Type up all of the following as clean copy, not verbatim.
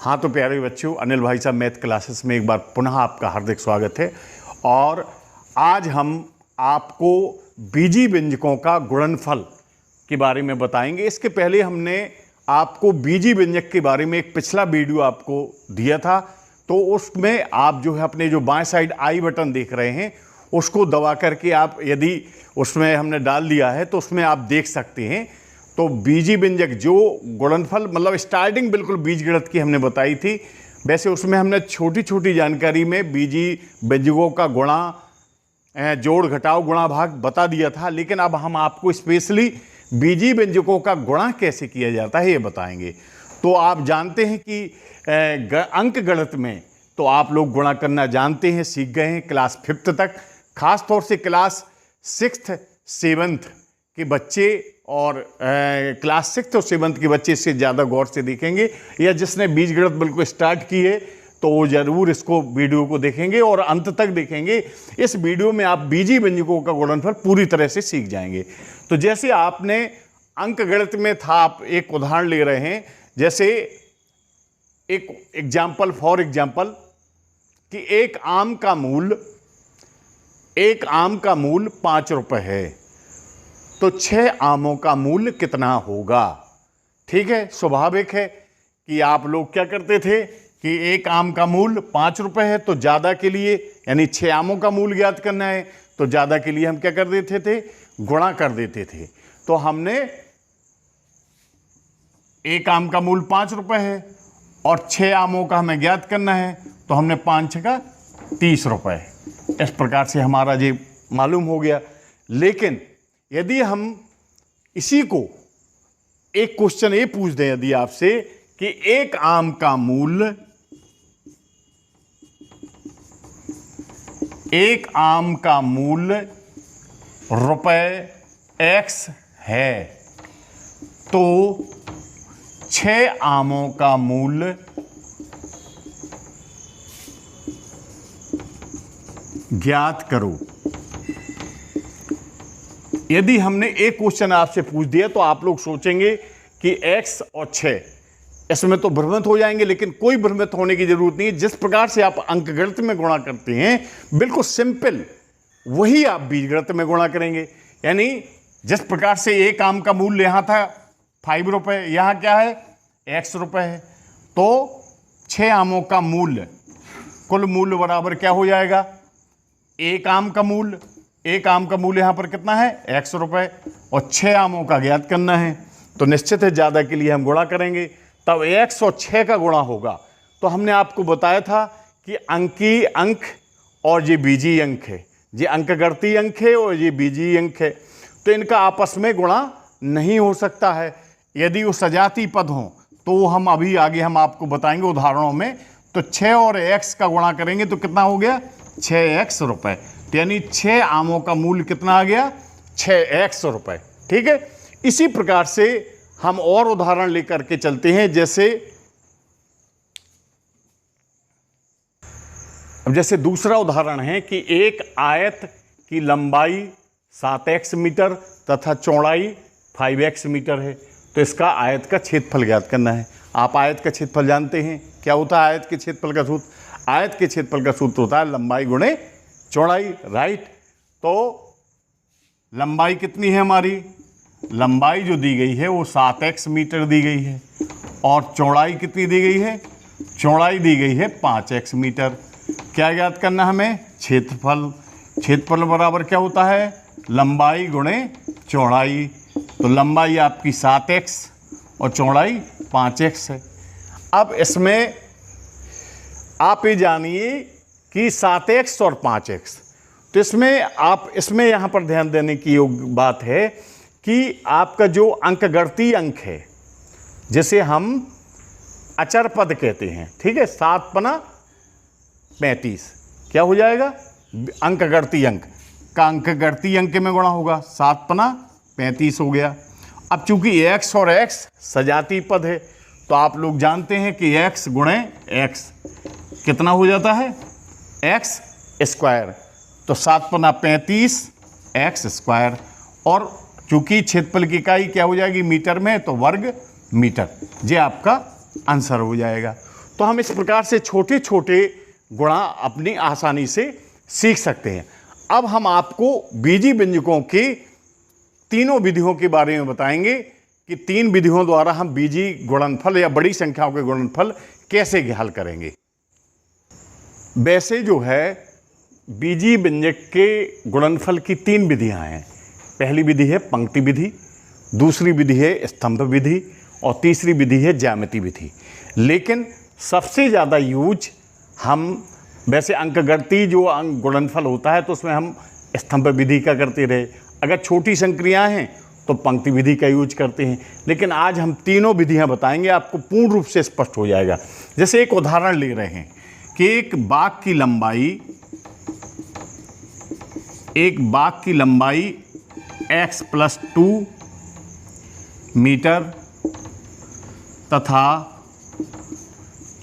हाँ तो प्यारे बच्चों, अनिल भाई साहब मैथ क्लासेस में एक बार पुनः आपका हार्दिक स्वागत है। और आज हम आपको बीजी व्यंजकों का गुणनफल के बारे में बताएंगे। इसके पहले हमने आपको बीजी व्यंजक के बारे में एक पिछला वीडियो आपको दिया था, तो उसमें आप जो है अपने जो बाएं साइड आई बटन देख रहे हैं उसको दबा करके आप यदि उसमें हमने डाल दिया है तो उसमें आप देख सकते हैं। तो बीजी व्यंजक जो गुणनफल मतलब स्टार्टिंग बिल्कुल बीजगणित की हमने बताई थी, वैसे उसमें हमने छोटी छोटी जानकारी में बीजी व्यंजकों का गुणा, जोड़ घटाव, गुणा भाग बता दिया था। लेकिन अब हम आपको स्पेशली बीजी व्यंजकों का गुणा कैसे किया जाता है ये बताएंगे। तो आप जानते हैं कि अंक गणित में तो आप लोग गुणा करना जानते हैं, सीख गए हैं क्लास 5th तक। खास तौर से क्लास 6th 7th के बच्चे और क्लास 6th और 7th के बच्चे इससे ज़्यादा गौर से देखेंगे, या जिसने बीजगणित बिल्कुल स्टार्ट की है तो वो ज़रूर इसको वीडियो को देखेंगे और अंत तक देखेंगे। इस वीडियो में आप बीजी व्यंजकों का गुणनफल पूरी तरह से सीख जाएंगे। तो जैसे आपने अंक गणित में था, आप एक उदाहरण ले रहे हैं, जैसे एक एग्जाम्पल फॉर एग्जाम्पल कि एक आम का मूल 5 रुपये है, तो 6 आमों का मूल्य कितना होगा। ठीक है, स्वाभाविक है कि आप लोग क्या करते थे कि एक आम का मूल्य 5 रुपये है, तो ज़्यादा के लिए यानी 6 आमों का मूल्य ज्ञात करना है, तो ज़्यादा के लिए हम क्या कर देते थे, गुणा कर देते थे। तो हमने एक आम का मूल्य 5 रुपये है और 6 आमों का हमें ज्ञात करना है, तो हमने 5 छका 30 रुपये, इस प्रकार से हमारा ये मालूम हो गया। लेकिन यदि हम इसी को एक क्वेश्चन ये पूछ दें यदि आपसे कि एक आम का मूल्य रुपये X है, तो 6 आमों का मूल्य ज्ञात करो। यदि हमने एक क्वेश्चन आपसे पूछ दिया तो आप लोग सोचेंगे कि x और 6, इसमें तो भ्रमित हो जाएंगे, लेकिन कोई भ्रमित होने की जरूरत नहीं है। जिस प्रकार से आप अंकगणित में गुणा करते हैं बिल्कुल सिंपल, वही आप बीजगणित में गुणा करेंगे। यानी जिस प्रकार से एक आम का मूल्य यहां था 5 रुपये, यहां क्या है x रुपये है, तो 6 आमों का मूल्य, कुल मूल्य बराबर क्या हो जाएगा, एक आम का मूल्य यहां पर कितना है x रुपये, और 6 आमों का ज्ञात करना है, तो निश्चित है ज़्यादा के लिए हम गुणा करेंगे, तब x और 6 का गुणा होगा। तो हमने आपको बताया था कि अंकी अंक और ये बीजी अंक है, ये अंकगणितीय अंक है और ये बीजी अंक है, तो इनका आपस में गुणा नहीं हो सकता है। यदि वो सजातीय पद हों तो हम अभी आगे हम आपको बताएंगे उदाहरणों में। तो 6 और x का गुणा करेंगे तो कितना हो गया 6x रुपये, यानी 6 आमों का मूल्य कितना आ गया 6x रुपये। ठीक है, इसी प्रकार से हम और उदाहरण लेकर के चलते हैं। जैसे दूसरा उदाहरण है कि एक आयत की लंबाई 7x मीटर तथा चौड़ाई 5x मीटर है, तो इसका आयत का क्षेत्रफल ज्ञात करना है। आप आयत का क्षेत्रफल जानते हैं, क्या होता है आयत के क्षेत्रफल का सूत्र, आयत के क्षेत्रफल का सूत्र होता है लंबाई गुणे चौड़ाई, राइट। तो लंबाई कितनी है हमारी, लंबाई जो दी गई है वो 7x मीटर दी गई है, और चौड़ाई कितनी दी गई है, चौड़ाई दी गई है 5x मीटर। क्या ज्ञात करना हमें, क्षेत्रफल बराबर क्या होता है, लंबाई गुणे चौड़ाई। तो लंबाई आपकी 7x और चौड़ाई 5x है। अब इसमें आप ये जानिए कि 7x और 5x, तो इसमें यहाँ पर ध्यान देने की योग्य बात है कि आपका जो अंकगणितीय अंक है, जिसे हम अचर पद कहते हैं, ठीक है, 7 पना 35 क्या हो जाएगा, अंकगणितीय अंक का अंकगणितीय अंक में गुणा होगा, 7 पना 35 हो गया। अब चूंकि x और x सजातीय पद है, तो आप लोग जानते हैं कि x गुणे x कितना हो जाता है x स्क्वायर, तो 7 पना 35 x स्क्वायर, और चूंकि क्षेत्रफल की इकाई क्या हो जाएगी मीटर में, तो वर्ग मीटर, ये आपका आंसर हो जाएगा। तो हम इस प्रकार से छोटे छोटे गुणा अपनी आसानी से सीख सकते हैं। अब हम आपको बीजीय व्यंजकों की तीनों विधियों के बारे में बताएंगे कि तीन विधियों द्वारा हम बीजीय गुणनफल या बड़ी संख्याओं के गुणनफल कैसे हल करेंगे। वैसे जो है बीजीय व्यंजक के गुणनफल की तीन विधियां हैं। पहली विधि है पंक्ति विधि, दूसरी विधि है स्तंभ विधि और तीसरी विधि है ज्यामिति विधि। लेकिन सबसे ज़्यादा यूज हम वैसे अंकगणितीय जो अंक गुणनफल होता है तो उसमें हम स्तंभ विधि का करते रहे। अगर छोटी संक्रियाएं हैं तो पंक्ति विधि का यूज करते हैं। लेकिन आज हम तीनों विधियां बताएंगे, आपको पूर्ण रूप से स्पष्ट हो जाएगा। जैसे एक उदाहरण ले रहे हैं कि एक बाग की लंबाई x + 2 मीटर तथा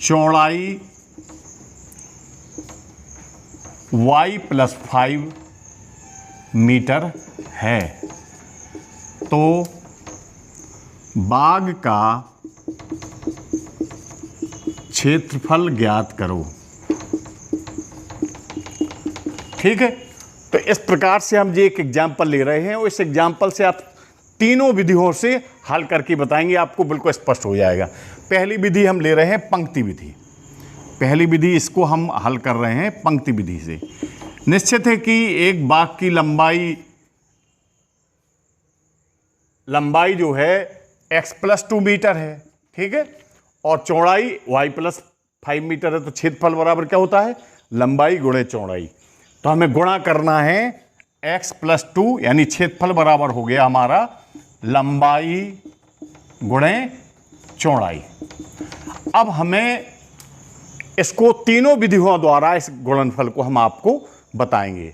चौड़ाई y + 5 मीटर है, तो बाग का क्षेत्रफल ज्ञात करो। ठीक है, तो इस प्रकार से हम ये एक एग्जाम्पल ले रहे हैं और इस एग्जाम्पल से आप तीनों विधियों से हल करके बताएंगे, आपको बिल्कुल स्पष्ट हो जाएगा। पहली विधि हम ले रहे हैं पंक्ति विधि। पहली विधि इसको हम हल कर रहे हैं पंक्ति विधि से। निश्चित है कि एक बाग की लंबाई जो है x + 2 मीटर है, ठीक है, और चौड़ाई y + 5 मीटर है, तो क्षेत्रफल बराबर क्या होता है, लंबाई गुणे चौड़ाई। तो हमें गुणा करना है x + 2, यानी क्षेत्रफल बराबर हो गया हमारा लंबाई गुणे चौड़ाई। अब हमें इसको तीनों विधियों द्वारा इस गुणनफल को हम आपको बताएंगे।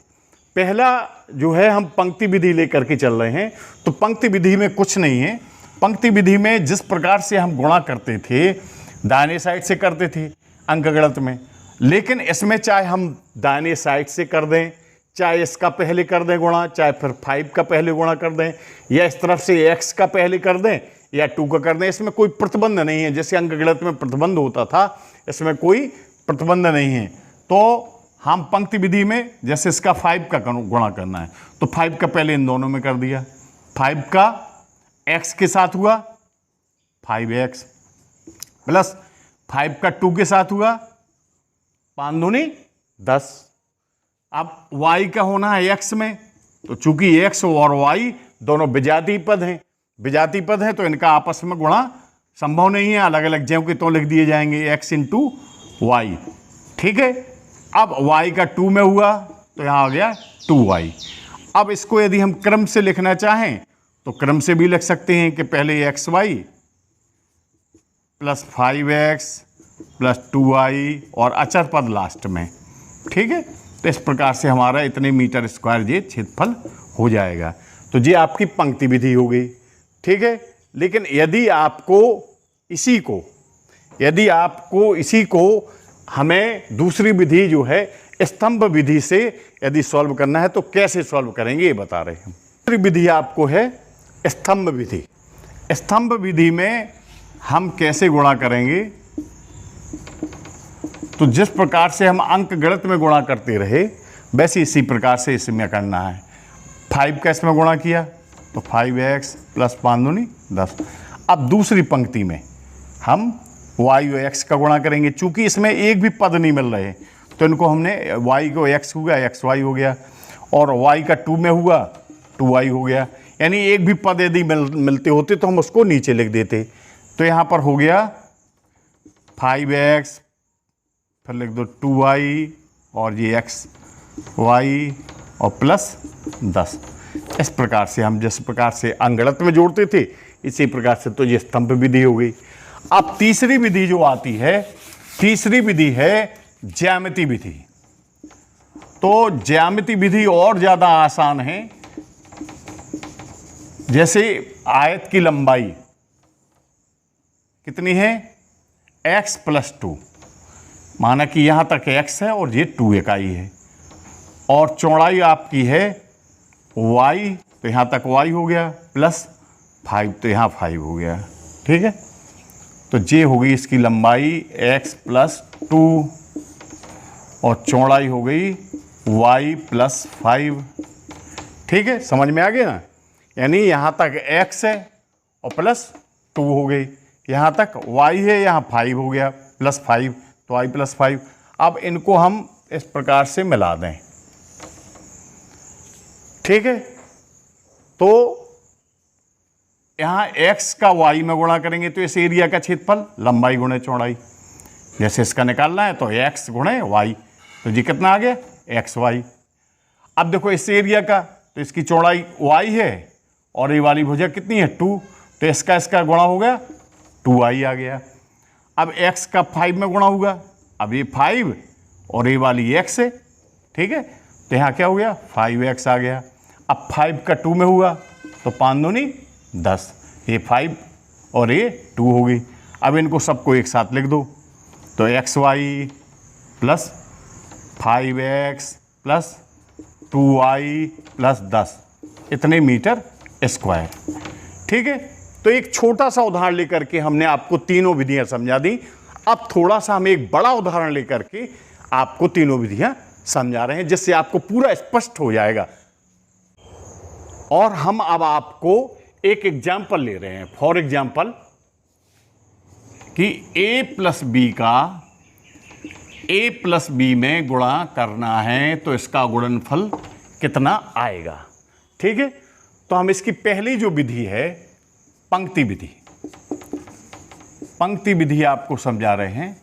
पहला जो है हम पंक्ति विधि लेकर के चल रहे हैं। तो पंक्ति विधि में कुछ नहीं है। पंक्ति विधि में जिस प्रकार से हम गुणा करते थे, दाहिने साइड से करते थे अंकगणित में, लेकिन इसमें चाहे हम दाहिने साइड से कर दें, चाहे इसका पहले कर दें गुणा, चाहे फिर 5 का पहले गुणा कर दें, या इस तरफ से x का पहले कर दें या 2 का कर दें, इसमें कोई प्रतिबंध नहीं है। जैसे अंकगणित में प्रतिबंध होता था, इसमें कोई प्रतिबंध नहीं है। तो हम पंक्ति विधि में जैसे इसका 5 का गुणा करना है तो 5 का पहले इन दोनों में कर दिया, 5 का x के साथ हुआ 5x प्लस 5 का 2 के साथ हुआ 5 दूनी 10। अब y का होना है x में, तो चूंकि x और y दोनों विजातीय पद हैं तो इनका आपस में गुणा संभव नहीं है, अलग अलग ज्यों के तो लिख दिए जाएंगे x × y। ठीक है, अब y का 2 में हुआ तो यहाँ आ गया 2y। अब इसको यदि हम क्रम से लिखना चाहें तो क्रम से भी लिख सकते हैं कि पहले xy + 5x + 2y और अचर पद लास्ट में। ठीक है, तो इस प्रकार से हमारा इतने मीटर स्क्वायर ये क्षेत्रफल हो जाएगा। तो ये आपकी पंक्ति विधि हो गई। ठीक है, लेकिन यदि आपको इसी को हमें दूसरी विधि जो है स्तंभ विधि से यदि सॉल्व करना है तो कैसे सॉल्व करेंगे ये बता रहे हैं। दूसरी विधि आपको है स्तंभ विधि। स्तंभ विधि में हम कैसे गुणा करेंगे, तो जिस प्रकार से हम अंकगणित में गुणा करते रहे वैसे इसी प्रकार से इसमें करना है। 5 का इसमें गुणा किया तो 5x + 5 दूनी 10। अब दूसरी पंक्ति में हम y और x का गुणा करेंगे। चूंकि इसमें एक भी पद नहीं मिल रहे तो इनको हमने y को x हुआ xy हो गया, और y का 2 में हुआ 2y हो गया। यानी एक भी पद यदि मिलते होते तो हम उसको नीचे लिख देते। तो यहाँ पर हो गया 5x, फिर लिख दो 2y और ये xy और प्लस 10। इस प्रकार से हम जिस प्रकार से अंकगणित में जोड़ते थे इसी प्रकार से तो ये स्तंभ विधि हो गई। अब तीसरी विधि जो आती है, तीसरी विधि है ज्यामिति विधि। तो ज्यामिति विधि और ज़्यादा आसान है। जैसे आयत की लंबाई कितनी है, x + 2, माना कि यहाँ तक x है और ये 2 इकाई है, और चौड़ाई आपकी है y, तो यहाँ तक y हो गया, प्लस 5 तो यहाँ 5 हो गया। ठीक है, तो ये होगी इसकी लंबाई x प्लस 2 और चौड़ाई हो गई y प्लस 5। ठीक है, समझ में आ गया ना। यानी यहाँ तक x है और प्लस 2 हो गई, यहाँ तक y है, यहाँ 5 हो गया प्लस 5, तो y प्लस 5। अब इनको हम इस प्रकार से मिला दें। ठीक है, तो यहाँ x का y में गुणा करेंगे तो इस एरिया का क्षेत्रफल लंबाई गुणे चौड़ाई, जैसे इसका निकालना है तो x गुणे y, तो जी कितना आ गया xy। अब देखो इस एरिया का, तो इसकी चौड़ाई y है और ये वाली भुजा कितनी है 2, तो इसका गुणा हो गया 2y आ गया। अब x का 5 में गुणा होगा, अब ये 5 और ये वाली x है। ठीक है, तो यहाँ क्या हो गया 5x आ गया। अब 5 का 2 में हुआ तो 5 दूनी 10, ये 5 और ये 2 हो गई। अब इनको सबको एक साथ लिख दो, तो xy plus 5x plus 2y plus 10 इतने मीटर स्क्वायर। ठीक है, तो एक छोटा सा उदाहरण लेकर के हमने आपको तीनों विधियां समझा दी। अब थोड़ा सा हम एक बड़ा उदाहरण लेकर के आपको तीनों विधियां समझा रहे हैं, जिससे आपको पूरा स्पष्ट हो जाएगा। और हम अब आपको एक एग्जाम्पल ले रहे हैं। फॉर एग्जाम्पल कि a प्लस बी का a प्लस बी में गुणा करना है तो इसका गुणनफल कितना आएगा। ठीक है, तो हम इसकी पहली जो विधि है पंक्ति विधि, पंक्ति विधि आपको समझा रहे हैं।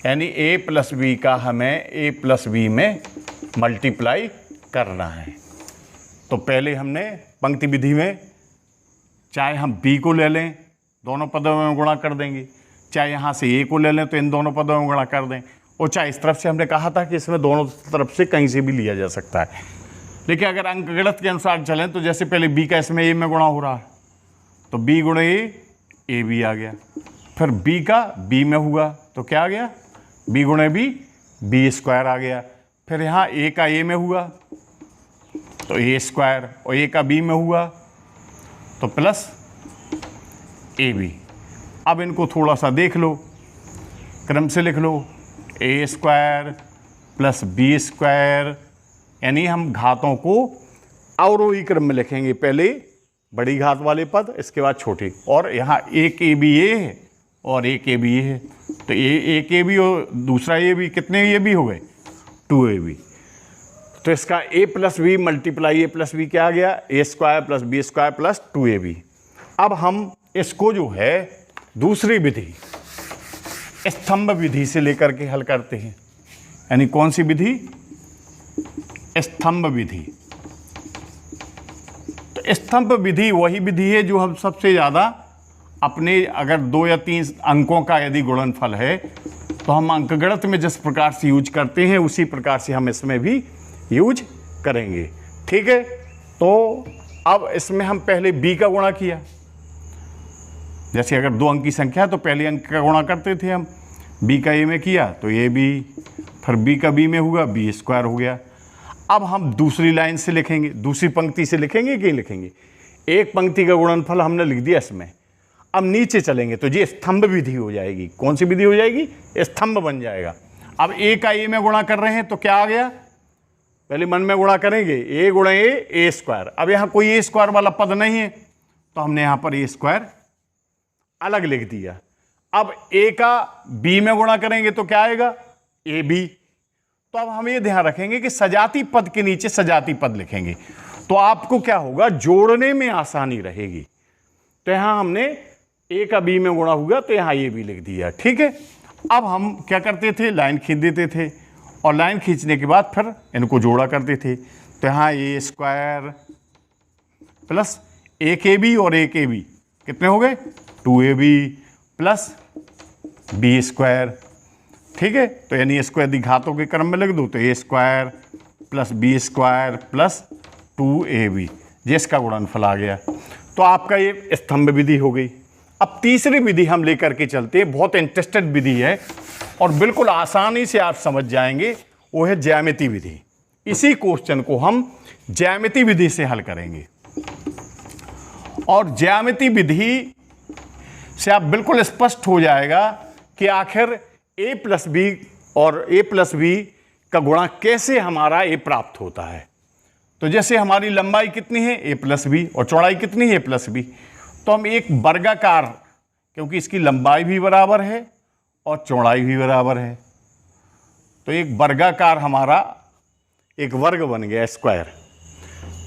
यानी a प्लस बी का हमें a प्लस बी में मल्टीप्लाई करना है। तो पहले हमने पंक्ति विधि में चाहे हम b को ले लें, दोनों पदों में गुणा कर देंगे, चाहे यहाँ से a को ले लें तो इन दोनों पदों में गुणा कर दें, और चाहे इस तरफ से हमने कहा था कि इसमें दोनों तरफ से कहीं से भी लिया जा सकता है। लेकिन अगर अंकगणित के अनुसार चलें तो जैसे पहले b का इसमें a में गुणा हो रहा है तो b गुणे a b आ गया, फिर b का b में हुआ तो क्या आ गया b गुणे b स्क्वायर आ गया, फिर यहाँ a का a में हुआ तो a स्क्वायर और a का b में हुआ तो प्लस ab। अब इनको थोड़ा सा देख लो, क्रम से लिख लो, a square plus b square, यानी हम घातों को अवरोही क्रम में लिखेंगे। पहले बड़ी घात वाले पद, इसके बाद छोटी, और यहाँ एक ए बी ए है और एक ए बी ए है, तो एक ए बी और दूसरा ए बी, कितने ए बी हो गए 2ab। तो इसका a plus B multiply a plus B क्या आ गया a square plus B square plus 2ab। अब हम इसको जो है दूसरी विधि स्तंभ विधि से लेकर के हल करते हैं। यानी कौन सी विधि, स्तंभ विधि। तो स्तंभ विधि वही विधि है जो हम सबसे ज़्यादा अपने, अगर 2 या 3 अंकों का यदि गुणनफल है तो हम अंकगणित में जिस प्रकार से यूज करते हैं उसी प्रकार से हम इसमें भी यूज करेंगे। ठीक है, तो अब इसमें हम पहले b का गुणा किया, जैसे अगर 2 अंक की संख्या है तो पहले अंक का गुणा करते थे हम, b का a में किया तो ab, फिर b का b में हुआ b स्क्वायर हो गया। अब हम दूसरी लाइन से लिखेंगे, दूसरी पंक्ति से लिखेंगे कि लिखेंगे, एक पंक्ति का गुणनफल हमने लिख दिया इसमें। अब नीचे चलेंगे तो ये स्तंभ विधि हो जाएगी। कौन सी विधि हो जाएगी, स्तंभ बन जाएगा। अब a का a में गुणा कर रहे हैं तो क्या आ गया, पहले मन में गुणा करेंगे a गुणे a स्क्वायर। अब यहाँ कोई a स्क्वायर वाला पद नहीं है तो हमने यहाँ पर a स्क्वायर अलग लिख दिया। अब a का b में गुणा करेंगे तो क्या आएगा ab। तो अब हम ये ध्यान रखेंगे कि सजाती पद के नीचे सजाती पद लिखेंगे तो आपको क्या होगा, जोड़ने में आसानी रहेगी। तो यहाँ हमने a का b में गुणा हुआ तो यहाँ a b लिख दिया। ठीक है, अब हम क्या करते थे, लाइन खींच देते थे और लाइन खींचने के बाद फिर इनको जोड़ा करते थे। तो यहाँ a स्क्वायर प्लस एक ए बी और एक ए बी कितने हो गए 2ab प्लस b स्क्वायर। ठीक है, तो यानी इसको यदि घातों के क्रम में लिख दो तो a square plus b square plus 2ab, जिसका गुणनफल आ गया। तो आपका ये स्तंभ विधि हो गई। अब तीसरी विधि हम लेकर के चलते हैं, बहुत इंटरेस्टेड विधि है और बिल्कुल आसानी से आप समझ जाएंगे, वो है ज्यामिति विधि। इसी क्वेश्चन को हम ज्यामिति विधि से हल करेंगे। और ज्यामिति विधि से आप बिल्कुल स्पष्ट हो जाएगा कि आखिर a प्लस बी और a प्लस बी का गुणा कैसे हमारा a प्राप्त होता है। तो जैसे हमारी लंबाई कितनी है a प्लस बी और चौड़ाई कितनी है a प्लस बी, तो हम एक वर्गाकार, क्योंकि इसकी लंबाई भी बराबर है और चौड़ाई भी बराबर है, तो एक वर्गाकार हमारा एक वर्ग बन गया स्क्वायर।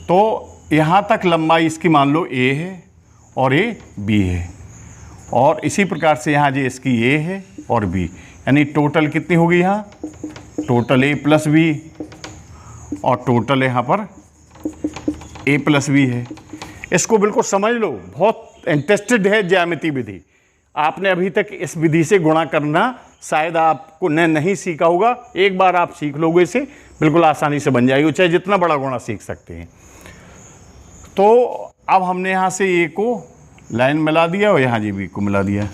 तो यहाँ तक लंबाई इसकी मान लो a है और ये b है, और इसी प्रकार से यहाँ जो इसकी a है और b, यानी टोटल कितनी होगी यहाँ, टोटल a प्लस बी और टोटल यहाँ पर a प्लस बी है। इसको बिल्कुल समझ लो, बहुत इंटरेस्टेड है ज्यामिति विधि। आपने अभी तक इस विधि से गुणा करना शायद आपको नहीं सीखा होगा, एक बार आप सीख लोगे इसे बिल्कुल आसानी से बन जाएगी, चाहे जितना बड़ा गुणा सीख सकते हैं। तो अब हमने यहाँ से ए को लाइन मिला दिया और यहाँ जी बी को मिला दिया।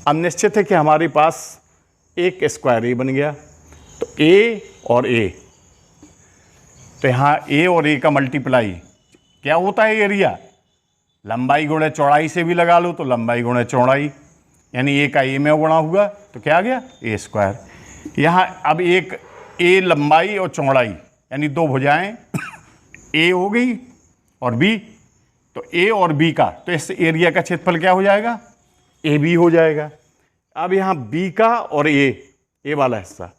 अब निश्चित है कि हमारे पास एक स्क्वायर ए बन गया, तो ए और ए, तो यहाँ ए और ए का मल्टीप्लाई क्या होता है, एरिया। लंबाई गुणे चौड़ाई से भी लगा लो तो लंबाई गुणे चौड़ाई, यानी ए का ए में गुणा हुआ तो क्या आ गया, ए स्क्वायर। यहाँ अब एक ए लंबाई और चौड़ाई यानी दो भुजाएं ए हो गई और बी, तो ए और बी का, तो इस एरिया का क्षेत्रफल क्या हो जाएगा, ए बी हो जाएगा। अब यहाँ बी का और ए वाला हिस्सा,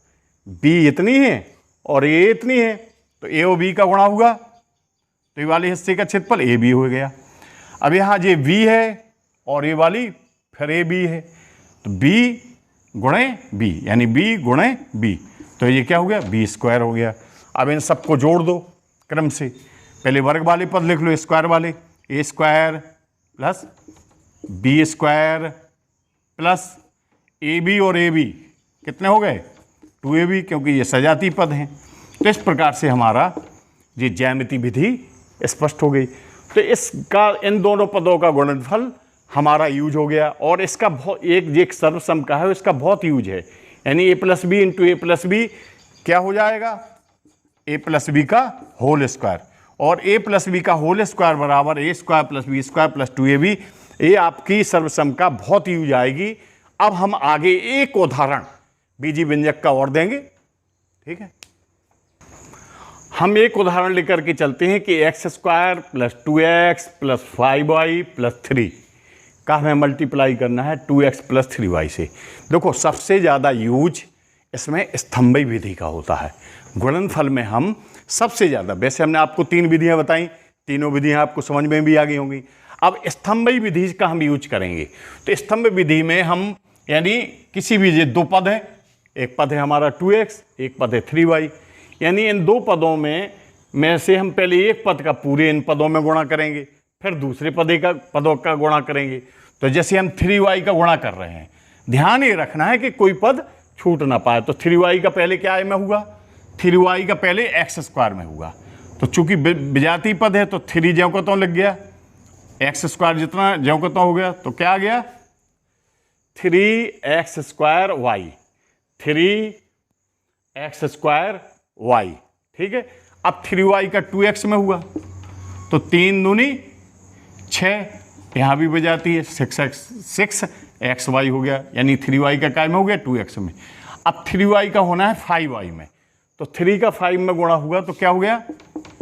बी इतनी है और ए इतनी है, तो ए और बी का गुणा हुआ तो ये वाले हिस्से का क्षेत्रफल ए बी हो गया। अब यहाँ ये बी है और ये वाली फिर ए बी है, तो बी गुणे बी यानी बी गुणे बी, तो ये क्या हो गया, बी स्क्वायर हो गया। अब इन सबको जोड़ दो क्रम से, पहले वर्ग वाले पद लिख लो स्क्वायर वाले, A square plus B square plus A B और ए बी कितने हो गए, 2ab, क्योंकि ये सजाती पद हैं। तो इस प्रकार से हमारा ये ज्यामिति विधि स्पष्ट हो गई। तो इसका इन दोनों पदों का गुणनफल हमारा यूज हो गया, और इसका एक सर्वसम का है, इसका बहुत यूज है, यानी A plus B into A plus B क्या हो जाएगा, ए प्लस बी का होल स्क्वायर, और ए प्लस बी का होल स्क्वायर बराबर A square plus B square plus 2ab, ये आपकी सर्वसम का बहुत यूज आएगी। अब हम आगे एक उदाहरण बीजी व्यंजक का और देंगे, ठीक है। हम एक उदाहरण लेकर के चलते हैं कि x square plus 2x plus 5y plus 3 का हमें मल्टीप्लाई करना है 2x प्लस 3y से। देखो सबसे ज़्यादा यूज इसमें स्तंभई विधि का होता है। गुणनफल में हम सबसे ज़्यादा, वैसे हमने आपको 3 विधियां बताई, तीनों विधियां आपको समझ में भी आ गई होंगी। अब स्तंभई विधि का हम यूज करेंगे। तो स्तंभ विधि में हम यानी किसी भी ये दो पद हैं, एक पद है हमारा 2x, एक पद है 3y, यानी इन दो पदों में से हम पहले एक पद का पूरे इन पदों में गुणा करेंगे, फिर दूसरे पदों का गुणा करेंगे। तो जैसे हम 3y का गुणा कर रहे हैं, ध्यान ये रखना है कि कोई पद छूट ना पाए। तो 3y का पहले क्या में हुआ, 3y का पहले एक्स स्क्वायर में हुआ। तो चूंकि विजातीय पद है तो 3 ज्यों को त्यों लग गया, एक्स स्क्वायर जितना ज्यों को त्यों हो गया, तो क्या आ गया 3x square Y, 3x square Y, ठीक है। अब 3y का 2x में हुआ तो 3 दूनी 6, यहाँ भी बजाती है 6xy हो गया, यानी 3y का काय में हो गया 2x में। अब 3y का होना है 5y में, तो 3 का 5 में गुणा हुआ तो क्या हो गया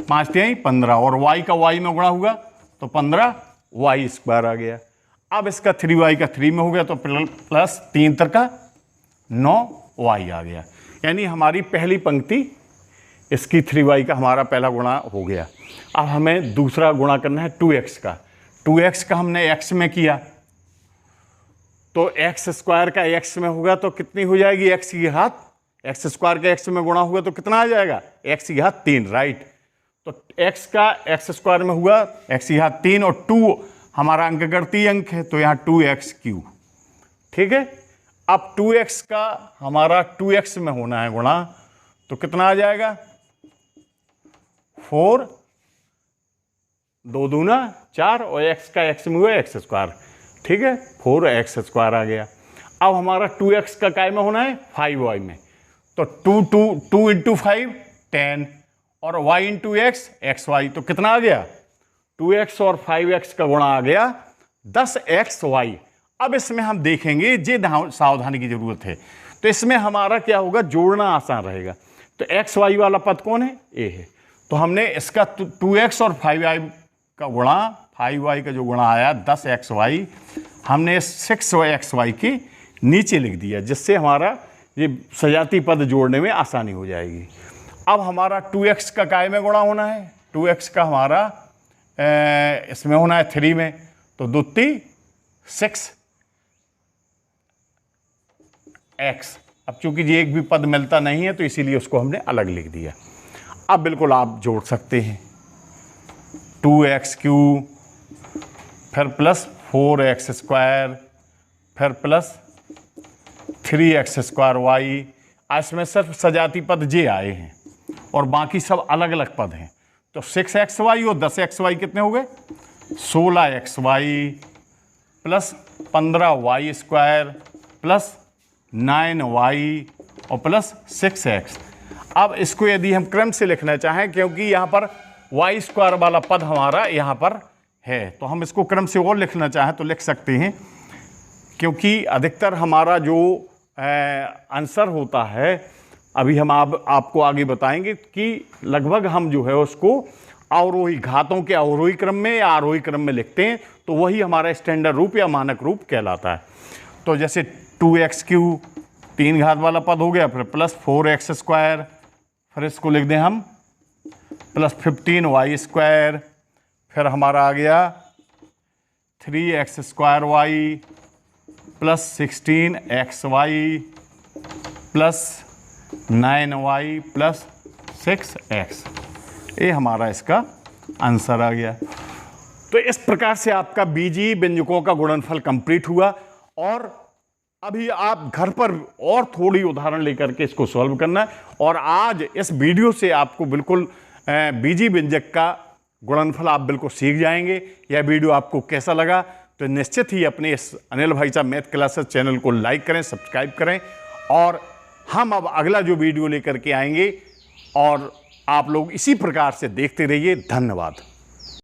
5 3 15, और y का y में गुणा हुआ तो 15y स्क्वायर आ गया। अब इसका 3y का 3 में हो गया तो प्लस 3 का 9y आ गया, यानी हमारी पहली पंक्ति इसकी 3y का हमारा पहला गुणा हो गया। अब हमें दूसरा गुणा करना है 2x का। 2x का हमने x में किया तो x स्क्वायर का x में होगा तो कितनी हो जाएगी x की घात, x स्क्वायर का x में गुणा हुआ तो कितना आ जाएगा x की घात 3, राइट। तो x का x स्क्वायर में हुआ x की घात 3 और 2 हमारा अंकगणितीय अंक है तो यहाँ 2x3, ठीक है। अब 2x का हमारा 2x में होना है गुणा तो कितना आ जाएगा 4, 2 दूना 4 और x का x में हुआ x स्क्वायर, ठीक है, 4x स्क्वायर आ गया। अब हमारा 2x का काय में होना है 5y में, तो 2 इंटू 5 10 और y इंटू x xy, तो कितना आ गया 2x और 5x का गुणा आ गया 10xy। अब इसमें हम देखेंगे, ये सावधानी की जरूरत है। तो इसमें हमारा क्या होगा, जोड़ना आसान रहेगा। तो एक्स वाई वाला पद कौन है, ए है। तो हमने इसका 2x और 5y का गुणा, 5y का जो गुणा आया 10xy, हमने 6xy के नीचे लिख दिया, जिससे हमारा ये सजाती पद जोड़ने में आसानी हो जाएगी। अब हमारा 2x का काय में गुणा होना है, 2x का हमारा इसमें होना है 3 में, तो 2 3 6x। अब चूंकि ये एक भी पद मिलता नहीं है तो इसीलिए उसको हमने अलग लिख दिया। अब बिल्कुल आप जोड़ सकते हैं, 2x क्यूब, फिर प्लस 4x स्क्वायर, फिर प्लस 3x स्क्वायर वाई। इसमें सिर्फ सजाती पद जे आए हैं और बाकी सब अलग अलग पद हैं। तो 6xy और 10xy कितने हो गए, 16xy plus 15y square plus 9y और प्लस 6x। अब इसको यदि हम क्रम से लिखना चाहें, क्योंकि यहाँ पर y स्क्वायर वाला पद हमारा यहाँ पर है, तो हम इसको क्रम से और लिखना चाहें तो लिख सकते हैं, क्योंकि अधिकतर हमारा जो आंसर होता है, अभी हम आपको आगे बताएंगे कि लगभग हम जो है उसको अवरोही घातों के अवरोही क्रम में या आरोही क्रम में लिखते हैं, तो वही हमारा स्टैंडर्ड रूप या मानक रूप कहलाता है। तो जैसे 2x क्यूब 3 घात वाला पद हो गया, फिर प्लस 4x स्क्वायर, फिर इसको लिख दें हम प्लस 15y स्क्वायर, फिर हमारा आ गया 3x square y plus 16xy plus 9y plus 6x। ये हमारा इसका आंसर आ गया। तो इस प्रकार से आपका बीजीय व्यंजकों का गुणनफल कंप्लीट हुआ, और अभी आप घर पर और थोड़ी उदाहरण लेकर के इसको सॉल्व करना है। और आज इस वीडियो से आपको बिल्कुल बीजीय व्यंजक का गुणनफल आप बिल्कुल सीख जाएंगे। यह वीडियो आपको कैसा लगा, तो निश्चित ही अपने इस अनिल भाई साहब मैथ क्लासेस चैनल को लाइक करें, सब्सक्राइब करें, और हम अब अगला जो वीडियो लेकर के आएंगे और आप लोग इसी प्रकार से देखते रहिए। धन्यवाद।